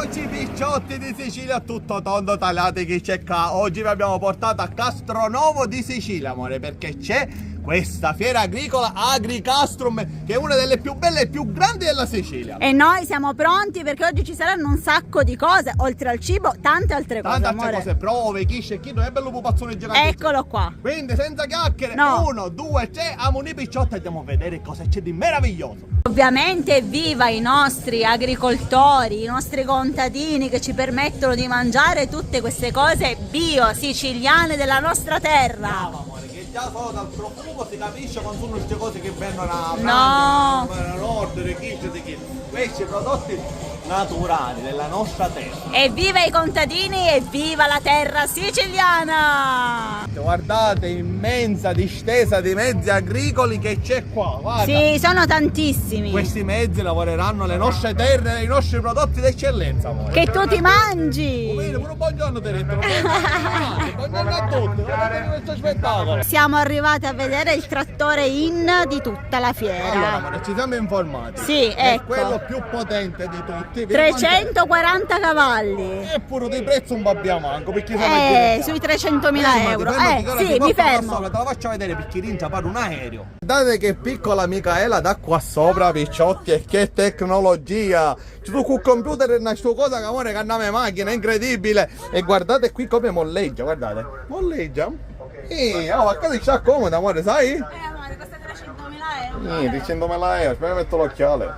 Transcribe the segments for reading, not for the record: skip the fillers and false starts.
Eccoci picciotti di Sicilia, tutto tondo tagliati che c'è qua. Oggi vi abbiamo portato a Castronovo di Sicilia, amore, perché c'è questa fiera agricola Agricastrum, che è una delle più belle e più grandi della Sicilia. E noi siamo pronti perché oggi ci saranno un sacco di cose, oltre al cibo, tante altre cose, Tante altre cose, prove, chisce, chi non è bello pupazzone gigante. Eccolo qua. Quindi senza chiacchiere, No. 1, 2, 3, amoni picciotti, andiamo a vedere cosa c'è di meraviglioso. Ovviamente evviva i nostri agricoltori, i nostri contadini che ci permettono di mangiare tutte queste cose bio, siciliane della nostra terra. Brava, amore, che già solo dal profumo si capisce quando sono queste cose che vengono a No. Francia, da nord, di chi. Questi prodotti naturali della nostra terra. Evviva i contadini, evviva la terra siciliana! Guardate, immensa distesa di mezzi agricoli che c'è qua, guarda. Sì, sono tantissimi. Questi mezzi lavoreranno le nostre terre e i nostri prodotti d'eccellenza, amore. Che tu ti mangi! Bene, pure buongiorno ti detto. Buongiorno a tutti, guardate questo spettacolo. Siamo arrivati a vedere il trattore in di tutta la Allora, fiera. amore, ci siamo informati. Sì, È ecco. quello più potente di tutti. 340 cavalli. Eppure di prezzo un babbia manco, perché siamo Sui 300.000 euro. Sì, mi fermo. Te la faccio vedere perché rinza pare un aereo. Guardate che piccola Micaela da qua sopra, picciotti, e che tecnologia. C'è tu col computer e una sto cosa che amore che hanno le macchine, è incredibile. E guardate qui come molleggia, guardate. Molleggia. Oh, a casa sta comoda, amore, sai? Amore, costa 300.000 euro. 300.000 euro, spero metto l'occhiale.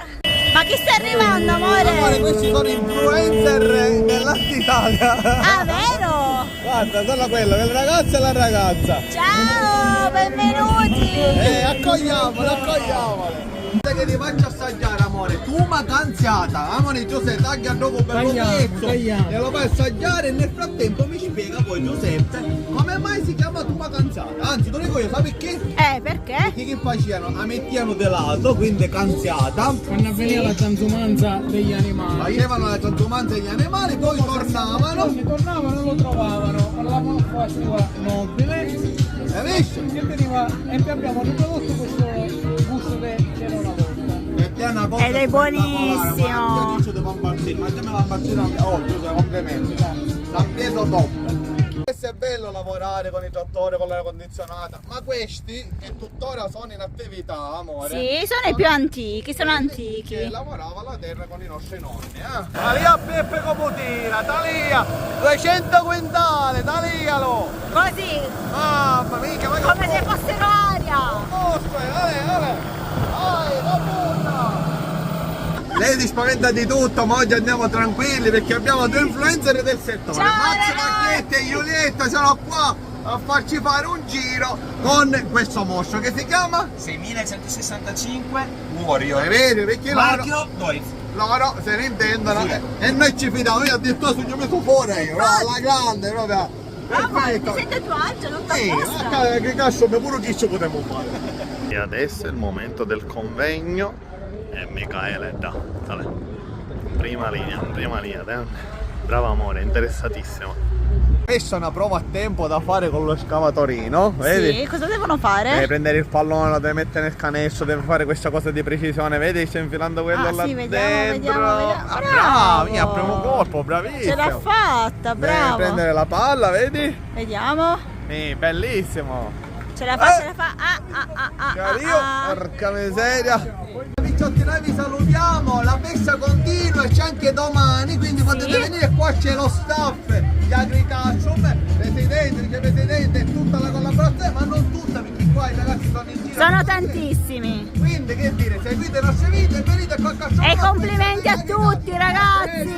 Ma chi sta arrivando, amore? Amore, questi sono influencer dell'Art Italia. Ah, vero? Guarda, sono quello, il ragazzo e la ragazza. Ciao, benvenuti. Accogliamole. Che ti faccio assaggiare, amore, tu macanziata, amore Giuseppe, taglia dopo per lo pezzo, glielo fai assaggiare e nel frattempo mi spiega poi Giuseppe come mai si chiama tu macanziata, anzi te lo dico io, sai perché? Perché? Perché che facevano? La mettevano di lato, quindi canziata, Quando avveniva la transumanza degli animali, facevano la transumanza degli animali, poi tornavano, tornavano e lo trovavano alla pasqua nobile hai visto? e abbiamo riprodotto questo gusto che c'era una volta. Ed è buonissimo. Mangiami la partita oggi, complimenti. San Pietro top. Questo è bello lavorare con i trattori, con l'aria condizionata, ma questi che tuttora sono in attività, amore. Sì, sono i più antichi, sono Che antichi. lavorava la terra con i nostri nonni, Talia Peppe Coputina, talia! 200 quintali, talialo! Così, Mamma mia, ma come se fossero aria. Lei ti spaventa di tutto, ma oggi andiamo tranquilli perché abbiamo due influencer del settore. Ciao, Mazzi ragazzi! Macchietti e Giulietta sono qua a farci fare un giro con questo mostro che si chiama 6165 Warrior. Hai vedi perché Marchio Doif. loro se ne intendono e noi ci fidiamo. Io addirittura sono messo fuori io, alla grande proprio. Amore, ti senti a tuo agio, non ti Sì, che cazzo, pure chi ci potremmo fare. E adesso è il momento del convegno e Micaela dai. Prima linea, bravo amore, interessatissimo. Questa è una prova a tempo da fare con lo scavatorino, vedi? Sì, cosa devono fare? Devi prendere il pallone, lo devi mettere nel canestro, devi fare questa cosa di precisione, vedi? Stai infilando quello là sì, vediamo, dentro. vediamo. Ah, Bravo! bravo, primo colpo, bravissimo. Ce l'ha fatta, Devi bravo. prendere la palla, vedi? Vediamo. Bellissimo. Ce la fa, ce la fa. Io, porca miseria. Picciotti, noi vi salutiamo, la festa continua e c'è anche domani, quindi potete venire, qua c'è lo staff di Agricastrum, presidente, vicepresidente e tutta la collaborazione, ma non tutta perché qua i ragazzi sono in giro. Sono tantissimi. Quindi che dire, seguite i nostri video e venite qua a Castronovo. E complimenti a tutti, ragazzi.